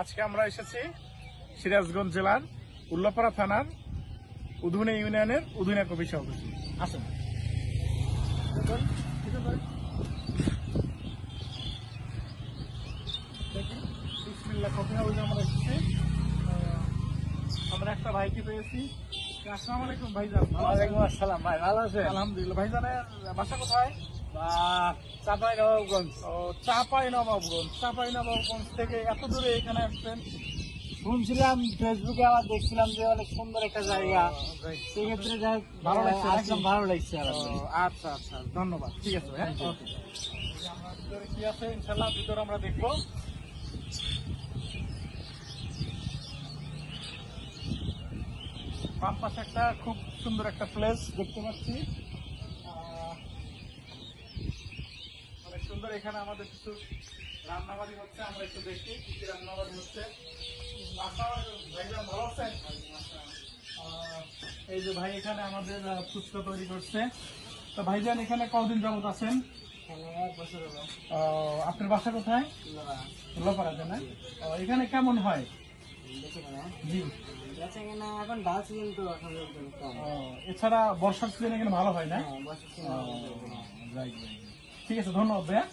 আজকে আমরা এসেছি সিরাজগঞ্জ জেলার উল্লাপাড়া থানার উধুনে ইউনিয়নের উধুনে কফি অফিসে। আসুন। বিসমিল্লাহ কফি হাউসে আমরা এসেছি। আমরা একটা ভাইকে পেয়েছি। আসসালামু আলাইকুম ভাইজান। ওয়ালাইকুম আসসালাম ভাই, ভালো আছেন? আলহামদুলিল্লাহ। ভাইজানের বাসা কোথায়? চাঁপাইনবাবগঞ্জ। চাঁপাইনবাবগঞ্জ থেকে এত দূরে এখানে আসছেন? শুনছিলাম ফেসবুকে, আবার দেখছিলাম যে অনেক সুন্দর একটা জায়গা, সেক্ষেত্রে যাই ভালো লাগছে, একদম ভালো লাগছে। আচ্ছা আচ্ছা, ধন্যবাদ। ঠিক আছে, হ্যাঁ, ওকে। আমরা ভিতরে কি আছে ইনশাল্লাহ ভিতরে আমরা দেখবো। বাম পাশে একটা খুব সুন্দর একটা প্লেস দেখতে পাচ্ছি, অনেক সুন্দর। এখানে আমাদের কিছু রান্নাবাড়ি হচ্ছে, আমরা একটু দেখি কি কি রান্নাবাড়ি হচ্ছে। ভাইজান ভালো আছেন? এই যে ভাই এখানে আমাদের ফুচকা তৈরি করছে। তো ভাইজান এখানে কতদিন যাবত আছেন? 1 বছর হলো। আপনার বাসা কোথায়? লোপাড়াতে না? এখানে কেমন হয়? জি। এখন ডাল সিজন তো এখন কম। এছাড়া বর্ষার সিজন এখানে ভালো হয় না? ঠিক আছে, ধন্যবাদ ভাইয়া।